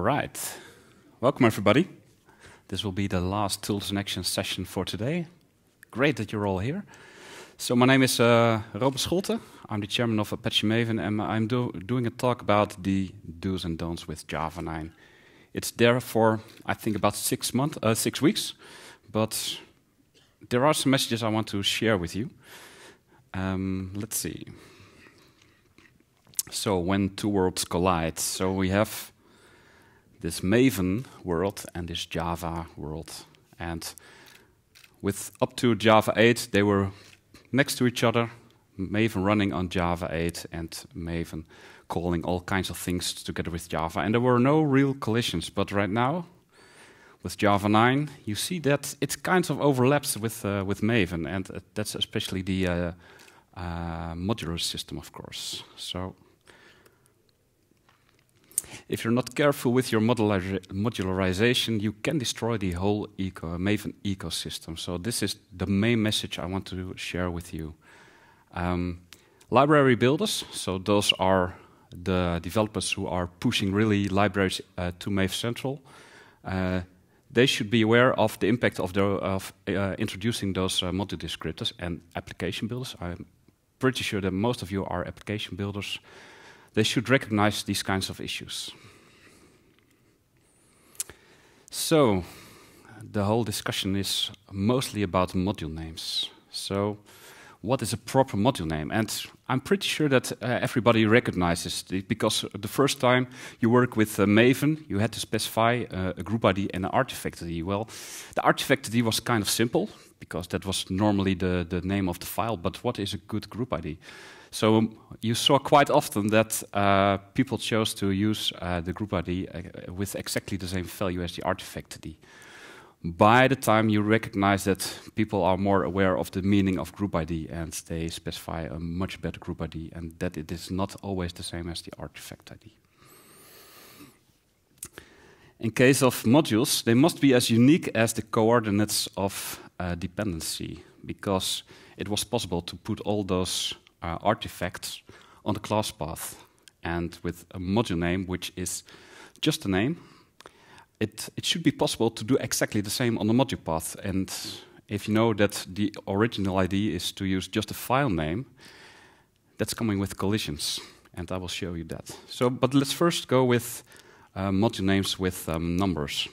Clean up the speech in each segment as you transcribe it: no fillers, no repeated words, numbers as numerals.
right. Welcome, everybody. This will be the last Tools in Action session for today. Great that you're all here. So my name is Robert Scholte. I'm the chairman of Apache Maven, and I'm doing a talk about the do's and don'ts with Java 9. It's there for, I think, about 6 weeks, but there are some messages I want to share with you. Let's see. So when two worlds collide, so we have this Maven world and this Java world. And with up to Java 8, they were next to each other, Maven running on Java 8 and Maven calling all kinds of things together with Java. And there were no real collisions, but right now, with Java 9, you see that it kind of overlaps with Maven, and that's especially the modular system, of course. So if you're not careful with your modularization, you can destroy the whole Maven ecosystem. So this is the main message I want to share with you. Library builders, so those are the developers who are pushing really libraries to Maven Central. They should be aware of the impact of introducing those module descriptors and application builders. I'm pretty sure that most of you are application builders. They should recognize these kinds of issues. So, the whole discussion is mostly about module names. So, what is a proper module name? And I'm pretty sure that everybody recognizes it, because the first time you work with Maven, you had to specify a group ID and an artifact ID. Well, the artifact ID was kind of simple, because that was normally the name of the file, but what is a good group ID? So you saw quite often that people chose to use the group ID with exactly the same value as the artifact ID. By the time you recognize that people are more aware of the meaning of group ID, and they specify a much better group ID, and that it is not always the same as the artifact ID. In case of modules, they must be as unique as the coordinates of dependency, because it was possible to put all those artifacts on the class path, and with a module name, which is just a name, it should be possible to do exactly the same on the module path. And if you know that the original idea is to use just a file name, that's coming with collisions, and I will show you that. So, but let's first go with module names with numbers.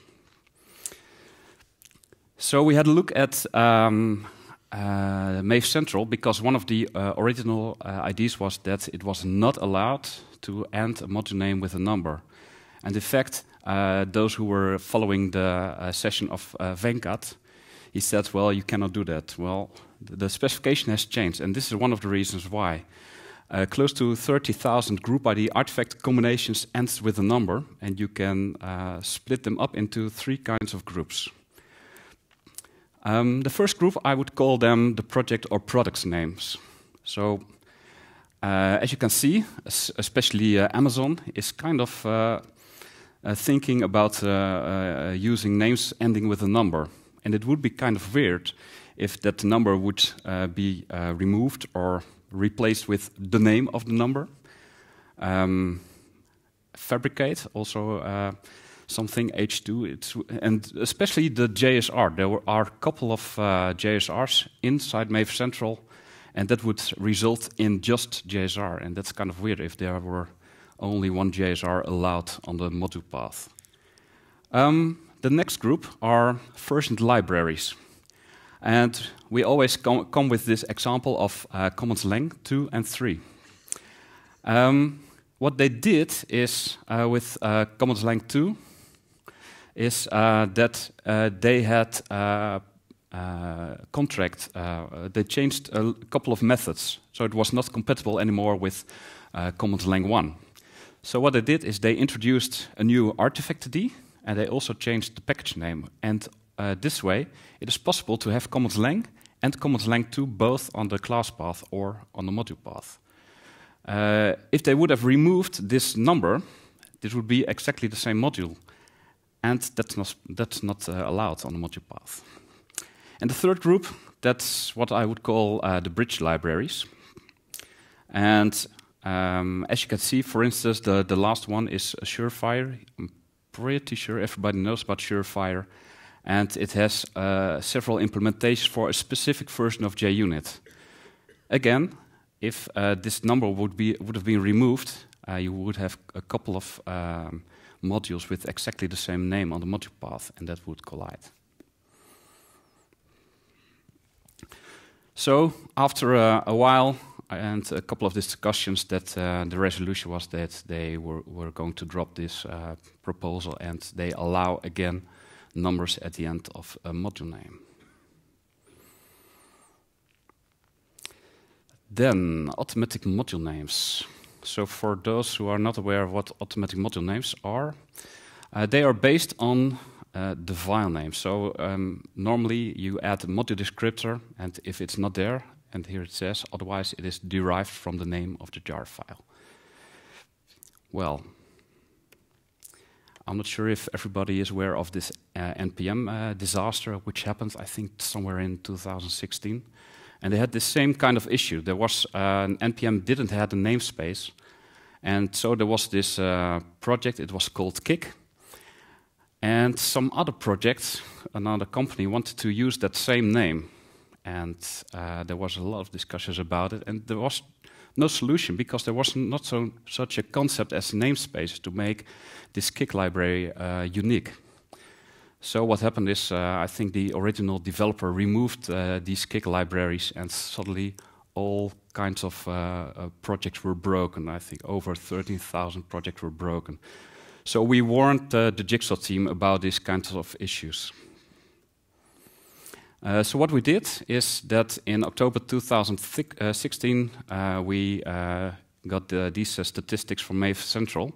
So we had a look at Maven Central, because one of the original ideas was that it was not allowed to end a module name with a number. And in fact, those who were following the session of Venkat, he said, well, you cannot do that. Well, the specification has changed, and this is one of the reasons why. Close to 30,000 group ID artifact combinations ends with a number, and you can split them up into 3 kinds of groups. The first group, I would call them the project or products names. So, as you can see, especially Amazon is kind of thinking about using names ending with a number. And it would be kind of weird if that number would be removed or replaced with the name of the number. Fabricate, also something H2, and especially the JSR. There are a couple of JSRs inside Maven Central, and that would result in just JSR, and that's kind of weird if there were only one JSR allowed on the module path. The next group are versioned libraries, and we always come with this example of commands lang 2 and 3. What they did is with commands lang 2 is that they had they changed a couple of methods, so it was not compatible anymore with commands lang 1. So what they did is they introduced a new artifact ID, and they also changed the package name. And this way, it is possible to have commands lang and commands lang 2 both on the class path or on the module path. If they would have removed this number, this would be exactly the same module, and that's not allowed on the module path. And the third group, that's what I would call the bridge libraries. And as you can see, for instance, the last one is Surefire. I'm pretty sure everybody knows about Surefire, and it has several implementations for a specific version of JUnit. Again, if this number would have been removed, you would have a couple of modules with exactly the same name on the module path, and that would collide. So after a while and a couple of discussions, that the resolution was that they were going to drop this proposal, and they allow again numbers at the end of a module name. Then automatic module names. So for those who are not aware of what automatic module names are, they are based on the file name. So normally you add a module descriptor, and if it's not there, and here it says otherwise, it is derived from the name of the jar file. Well, I'm not sure if everybody is aware of this NPM disaster, which happened, I think, somewhere in 2016. And they had the same kind of issue. There was NPM didn't have a namespace, and so there was this project. It was called Kick, and some other project, another company, wanted to use that same name, and there was a lot of discussions about it, and there was no solution because there was not such a concept as namespace to make this Kick library unique. So what happened is, I think the original developer removed these Kick libraries, and suddenly all kinds of projects were broken. I think over 13,000 projects were broken. So we warned the Jigsaw team about these kinds of issues. So what we did is that in October 2016, we got these statistics from Maven Central.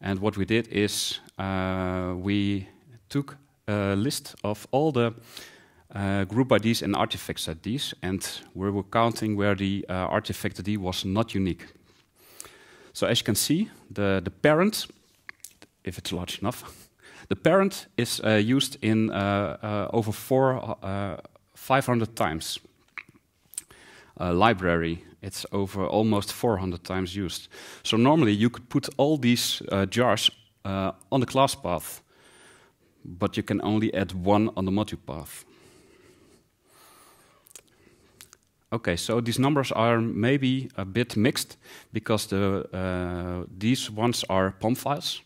And what we did is we took a list of all the group IDs and artifacts IDs, and we were counting where the artifact ID was not unique. So as you can see, the parent, if it's large enough, the parent is used in over 500 times. Library, it's over almost 400 times used. So normally you could put all these jars on the class path, but you can only add one on the module path. Okay, so these numbers are maybe a bit mixed because these ones are POM files.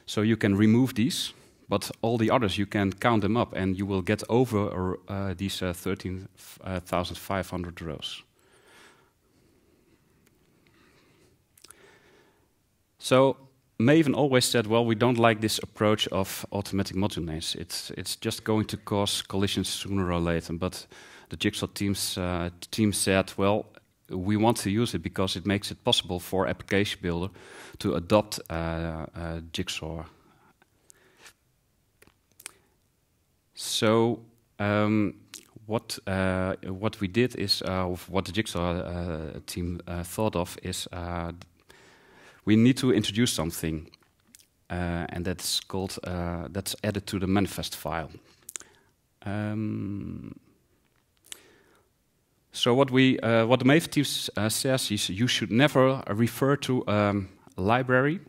So you can remove these, but all the others you can count them up, and you will get over these 13,500 rows. So Maven always said, well, we don't like this approach of automatic module names. It's just going to cause collisions sooner or later. But the Jigsaw team said, well, we want to use it because it makes it possible for Application Builder to adopt Jigsaw. So what we did is, what the Jigsaw team thought of is, we need to introduce something, and that's called that's added to the manifest file. So what the Maven team says is you should never refer to a library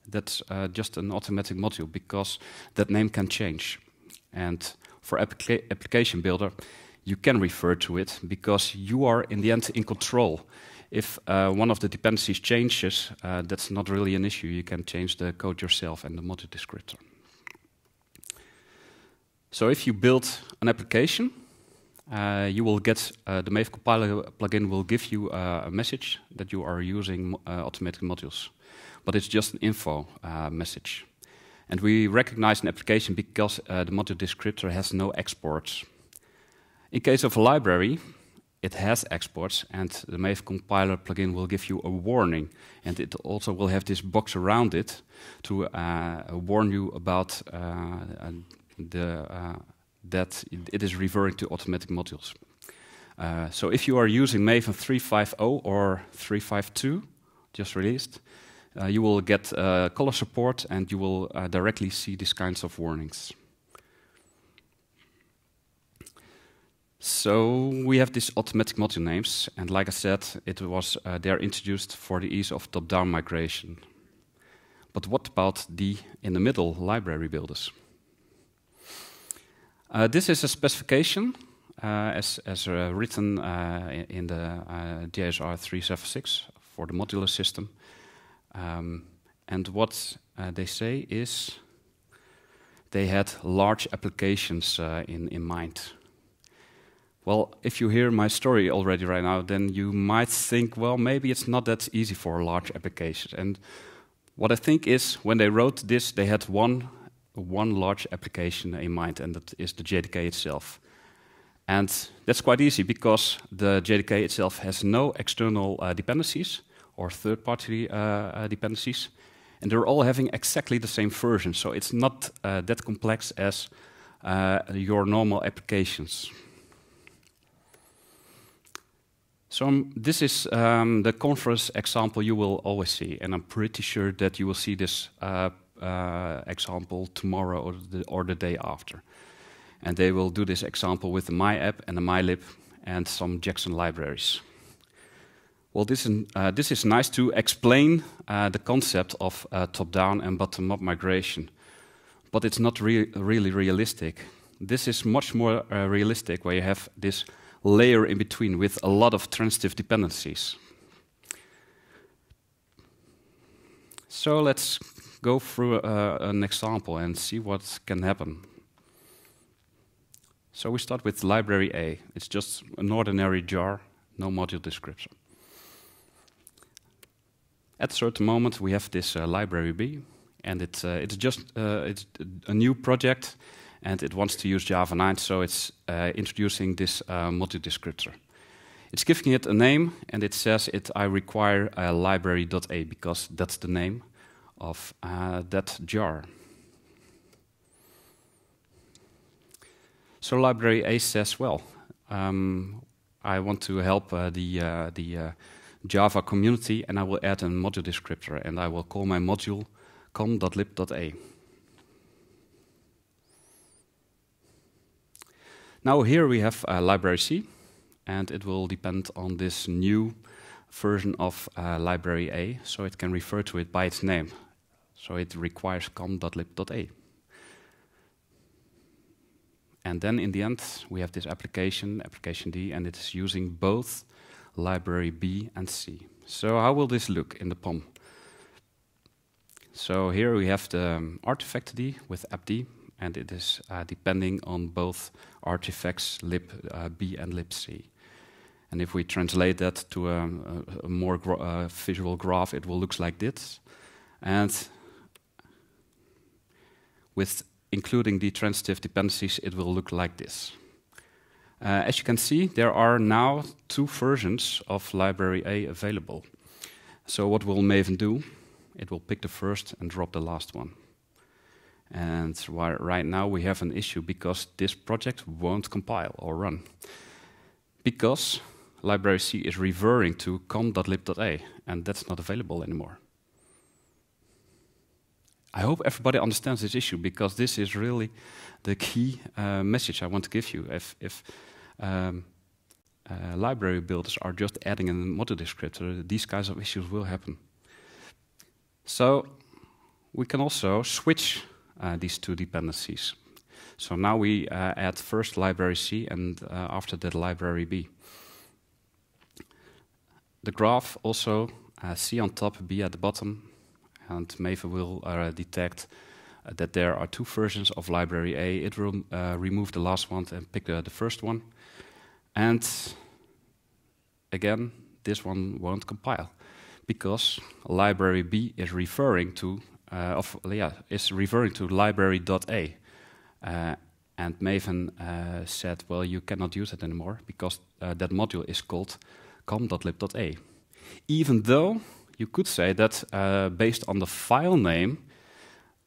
that's just an automatic module, because that name can change. And for Application Builder, you can refer to it because you are in the end in control. If one of the dependencies changes, that's not really an issue. You can change the code yourself and the module descriptor. So if you build an application, you will get the Maven compiler plugin will give you a message that you are using automatic modules, but it's just an info message. And we recognize an application because the module descriptor has no exports. In case of a library, it has exports, and the Maven compiler plugin will give you a warning, and it also will have this box around it to warn you about that it is referring to automatic modules. So if you are using Maven 3.5.0 or 3.5.2, just released, you will get color support, and you will directly see these kinds of warnings. So we have these automatic module names, and like I said, it was they're introduced for the ease of top-down migration. But what about the in the middle library builders? This is a specification as written in the JSR 376 for the modular system. And what they say is they had large applications in mind. Well, if you hear my story already right now, then you might think, well, maybe it's not that easy for large applications. And what I think is, when they wrote this, they had one large application in mind, and that is the JDK itself. And that's quite easy, because the JDK itself has no external dependencies or third-party dependencies, and they're all having exactly the same version. So it's not that complex as your normal applications. So this is the conference example you will always see, and I'm pretty sure that you will see this example tomorrow or the day after. And they will do this example with the MyApp and the MyLib and some Jackson libraries. Well, this is nice to explain the concept of top-down and bottom-up migration, but it's not really realistic. This is much more realistic, where you have this layer in between with a lot of transitive dependencies. So let's go through an example and see what can happen. So we start with library A. It's just an ordinary jar, no module descriptor. At a certain moment, we have this library B, and it's a new project, and it wants to use Java 9, so it's introducing this module descriptor. It's giving it a name, and it says I require library.a, because that's the name of that jar. So library A says, well, I want to help the Java community, and I will add a module descriptor, and I will call my module com.lib.a. Now here we have library C, and it will depend on this new version of library A, so it can refer to it by its name. So it requires com.lib.a. And then in the end, we have this application D, and it is using both library B and C. So how will this look in the POM? So here we have the artifact D with appd, and it is depending on both artifacts lib B and lib C. And if we translate that to a more visual graph, it will look like this. And with including the transitive dependencies, it will look like this. As you can see, there are now 2 versions of library A available. So what will Maven do? It will pick the first and drop the last one. And right now we have an issue, because this project won't compile or run, because library C is referring to com.lib.a, and that's not available anymore. I hope everybody understands this issue, because this is really the key message I want to give you. If library builders are just adding a module descriptor, these kinds of issues will happen. So we can also switch these 2 dependencies. So now we add first library C, and after that library B. The graph also C on top, B at the bottom, and Maven will detect that there are 2 versions of library A. It will remove the last one and pick the first one. And again, this one won't compile, because library B is referring to library.a. And Maven said, well, you cannot use it anymore, because that module is called com.lib.a. Even though you could say that based on the file name,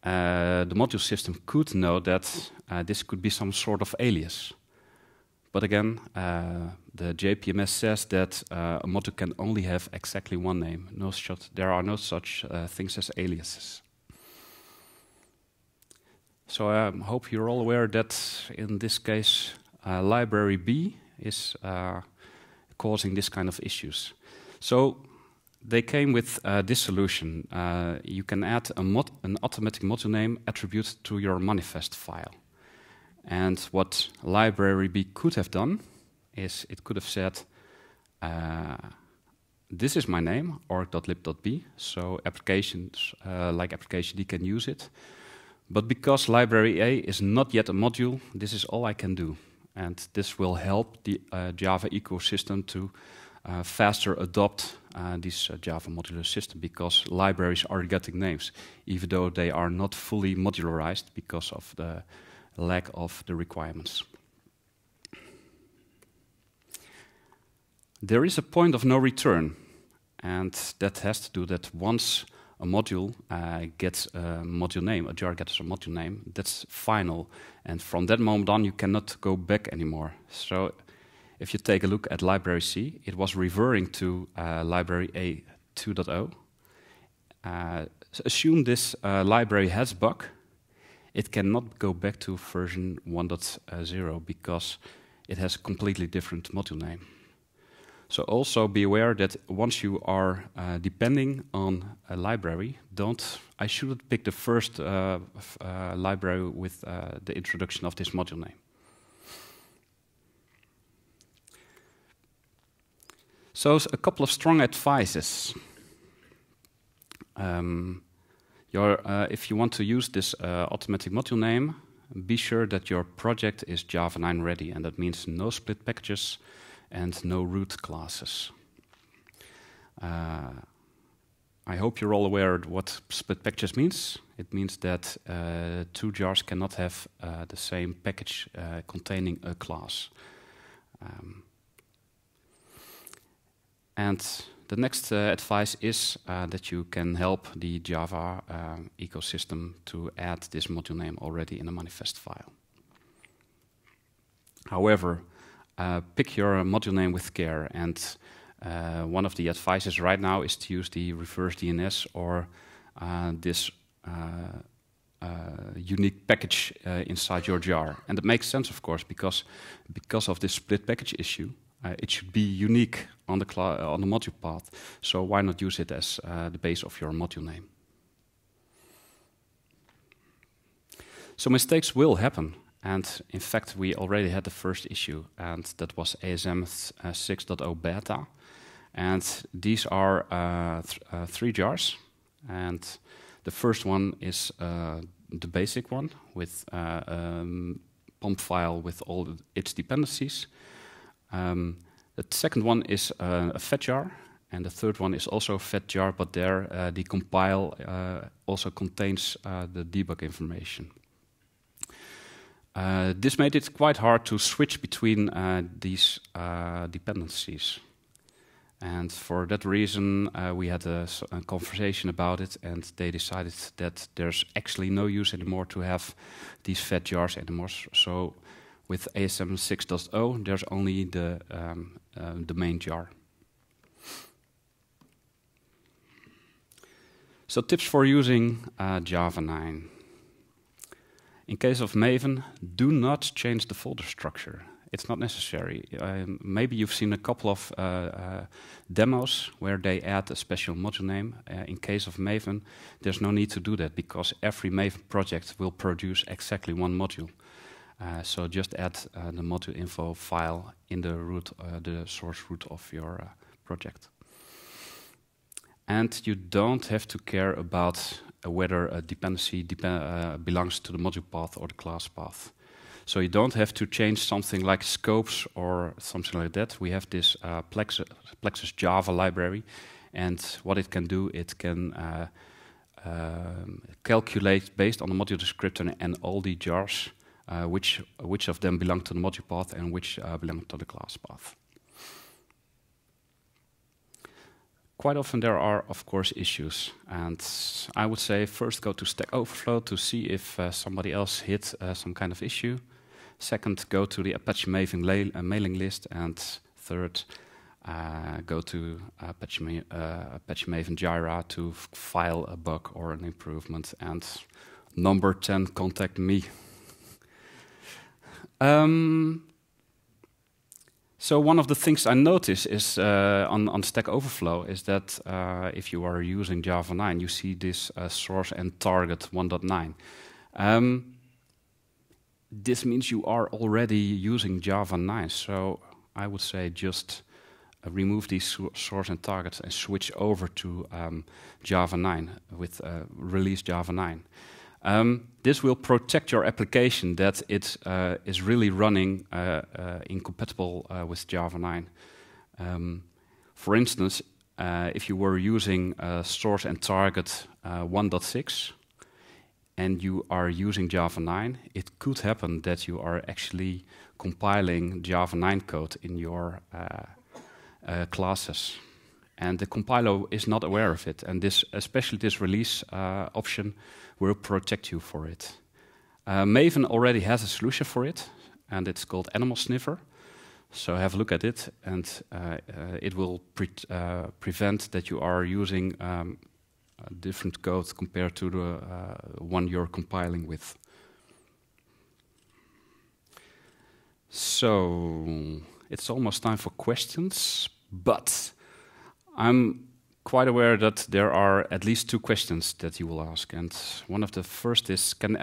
the module system could know that this could be some sort of alias. But again, the JPMS says that a module can only have exactly one name. There are no such things as aliases. So I hope you're all aware that in this case, library B is causing this kind of issues. So they came with this solution. You can add an automatic module name attribute to your manifest file. And what library B could have done is it could have said, this is my name, org.lib.b, so applications like application D can use it. But because library A is not yet a module, this is all I can do. And this will help the Java ecosystem to faster adopt this Java modular system, because libraries are getting names, even though they are not fully modularized because of the lack of the requirements. There is a point of no return, and that has to do that once a module gets a module name, a jar gets a module name, that's final. And from that moment on, you cannot go back anymore. So if you take a look at library C, it was referring to library A 2.0. Assume this library has bug, it cannot go back to version 1.0 because it has a completely different module name. So also be aware that once you are depending on a library, I shouldn't pick the first library with the introduction of this module name. So a couple of strong advices. If you want to use this automatic module name, be sure that your project is Java 9 ready, and that means no split packages and no root classes. I hope you're all aware what split packages means. It means that two jars cannot have the same package containing a class. And the next advice is that you can help the Java ecosystem to add this module name already in a manifest file. However, pick your module name with care, and one of the advices right now is to use the reverse DNS or this unique package inside your jar. And it makes sense, of course, because of this split package issue. It should be unique on the module path, so why not use it as the base of your module name? So mistakes will happen, and in fact we already had the first issue, and that was ASM 6.0 beta. And these are three jars, and the first one is the basic one with pump file with all its dependencies. The second one is a fat jar, and the third one is also a fat jar, but there the compile also contains the debug information. This made it quite hard to switch between these dependencies. And for that reason, we had a conversation about it, and they decided that there's actually no use anymore to have these fat jars anymore. So with ASM 6.0, there's only the main jar. So tips for using Java 9. In case of Maven, do not change the folder structure. It's not necessary. Maybe you've seen a couple of demos where they add a special module name. In case of Maven, there's no need to do that because every Maven project will produce exactly one module. So just add the module info file in the root, the source root of your project. And you don't have to care about whether a dependency belongs to the module path or the class path. So you don't have to change something like scopes or something like that. We have this Plexus Java library, and what it can do, it can calculate based on the module descriptor and all the jars which of them belong to the module path and which belong to the class path. Quite often there are, of course, issues, and I would say first go to Stack Overflow to see if somebody else hit some kind of issue. Second, go to the Apache Maven mailing list, and third, go to Apache Maven Jira to file a bug or an improvement. And number 10, contact me. So one of the things I notice is on Stack Overflow is that if you are using Java 9, you see this source and target 1.9. This means you are already using Java 9, so I would say just remove these source and targets and switch over to Java 9 with release Java 9. This will protect your application that it is really running incompatible with Java 9. For instance, if you were using source and target 1.6 and you are using Java 9, it could happen that you are actually compiling Java 9 code in your classes. And the compiler is not aware of it, and especially this release option will protect you for it. Maven already has a solution for it, and it's called Animal Sniffer. So have a look at it, and it will prevent that you are using different code compared to the one you're compiling with. So it's almost time for questions, but I'm quite aware that there are at least 2 questions that you will ask. And one of the first is, can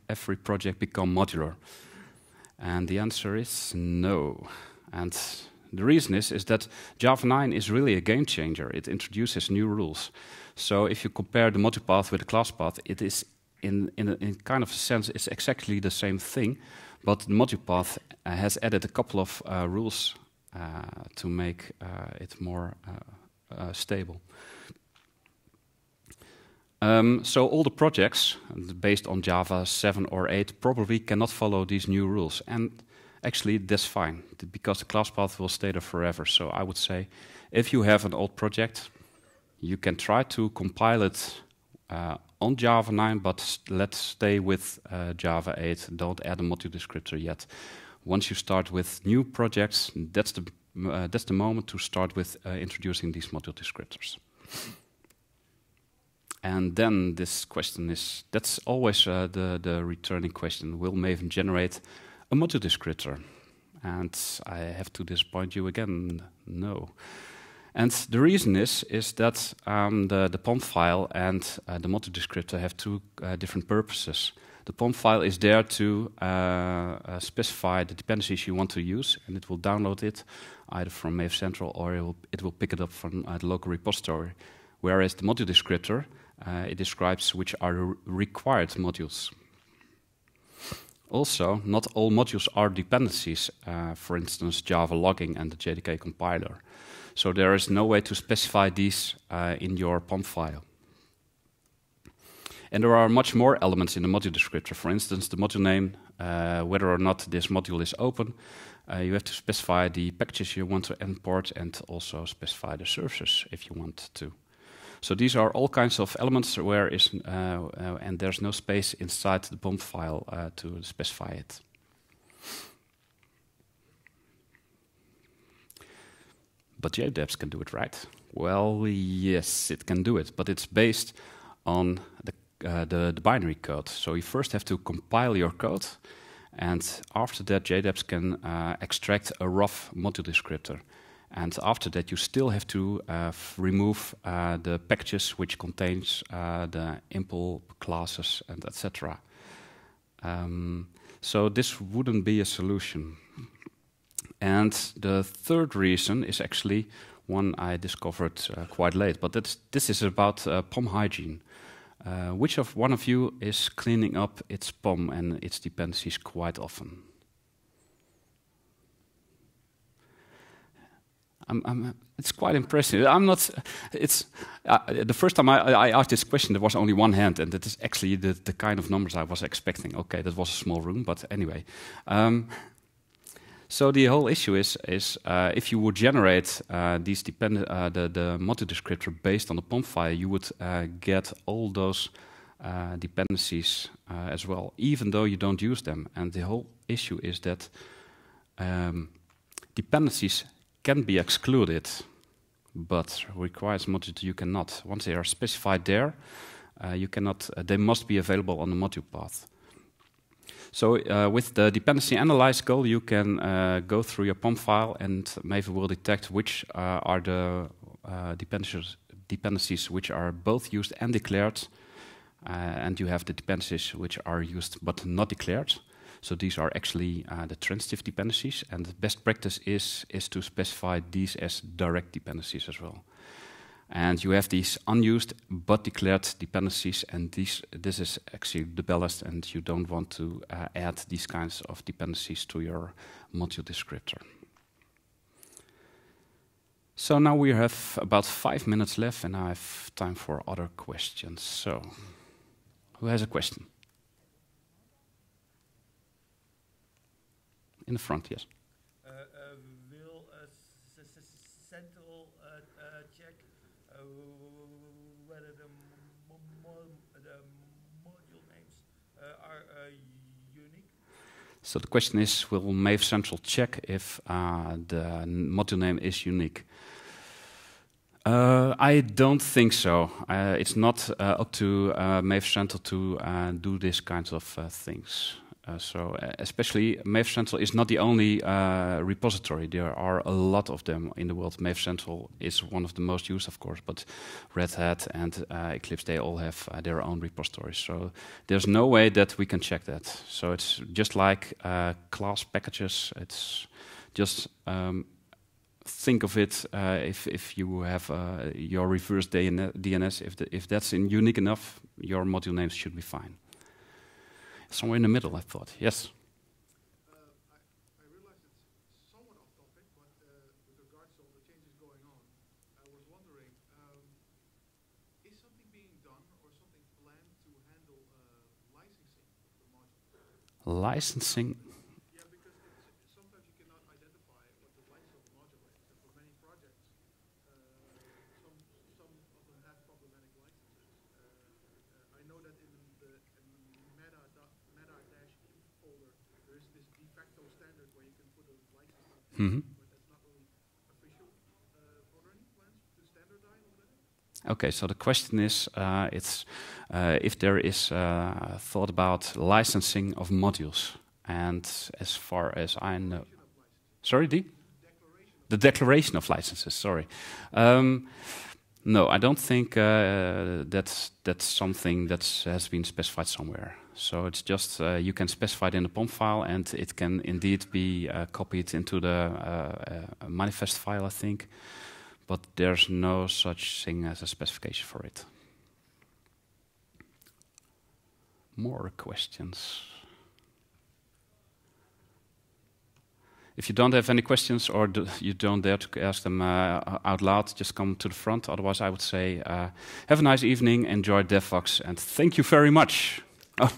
every project become modular? And the answer is no. And the reason is that Java 9 is really a game changer. It introduces new rules. So if you compare the module path with the class path, it is in kind of a sense, it's exactly the same thing, but the module path has added a couple of rules to make it more stable. So all the projects based on Java 7 or 8 probably cannot follow these new rules. And actually that's fine, because the class path will stay there forever. So I would say if you have an old project, you can try to compile it on Java 9, but let's stay with Java 8. Don't add a module descriptor yet. Once you start with new projects, that's the moment to start with introducing these module descriptors. And then this question is, that's always the returning question, will Maven generate a module descriptor? And I have to disappoint you again, no. And the reason is that the POM file and the module descriptor have 2 different purposes. The POM file is there to specify the dependencies you want to use, and it will download it either from Maven Central or it will pick it up from the local repository. Whereas the module descriptor, it describes which are the required modules. Also, not all modules are dependencies, for instance, Java logging and the JDK compiler. So there is no way to specify these in your POM file. And there are much more elements in the module descriptor. For instance, the module name, whether or not this module is open. You have to specify the packages you want to import and also specify the services if you want to. So these are all kinds of elements where and there's no space inside the POM file to specify it. But JDEPs can do it, right? Well, yes, it can do it, but it's based on the binary code. So you first have to compile your code, and after that JDEPs can extract a rough module descriptor. And after that you still have to remove the packages which contains the impl classes and etc. So this wouldn't be a solution. And the third reason is actually one I discovered quite late, but this is about POM hygiene. Which of one of you is cleaning up its POM and its dependencies quite often? It's quite impressive. I'm not. It's the first time I asked this question, there was only one hand, and that is actually the kind of numbers I was expecting. Okay, that was a small room, but anyway. So the whole issue is if you would generate these the module descriptor based on the POM file, you would get all those dependencies as well, even though you don't use them. And the whole issue is that dependencies can be excluded, but requires module you cannot. Once they are specified there, you cannot. They must be available on the module path. So with the dependency analyze goal, you can go through your POM file, and Maven will detect which are the dependencies which are both used and declared, and you have the dependencies which are used but not declared. So these are actually the transitive dependencies, and the best practice is to specify these as direct dependencies as well. And you have these unused but declared dependencies, and this is actually the ballast, and you don't want to add these kinds of dependencies to your module descriptor. So now we have about 5 minutes left, and I have time for other questions. So, who has a question? In the front, yes. Will central check whether the module names are unique? So the question is, will Maven Central check if the module name is unique? I don't think so. It's not up to Maven Central to do these kinds of things. Especially Maven Central is not the only repository. There are a lot of them in the world. Maven Central is one of the most used, of course, but Red Hat and Eclipse, they all have their own repositories. So there's no way that we can check that. So it's just like class packages. It's just think of it if you have your reverse DNS. If that's unique enough, your module names should be fine. Somewhere in the middle, I thought. Yes? I realize it's somewhat off topic, but with regards to all the changes going on, I was wondering, is something being done or something planned to handle licensing of the module? Licensing? Yeah, because sometimes you cannot identify what the license of the module is. And for many projects, some of them have problematic licenses. I know that in the meta-inf folder, there is this de facto standard where you can put a license on, but that's not really official. Are there any plans to standardize on that? Okay, so the question is, if there is thought about licensing of modules, and as far as I know, sorry, the declaration of licenses. Sorry. No, I don't think that's something that has been specified somewhere. So it's just you can specify it in the POM file, and it can indeed be copied into the manifest file, I think. But there's no such thing as a specification for it. More questions? If you don't have any questions, or you don't dare to ask them out loud, just come to the front. Otherwise, I would say, have a nice evening, enjoy Devoxx, and thank you very much. Oh.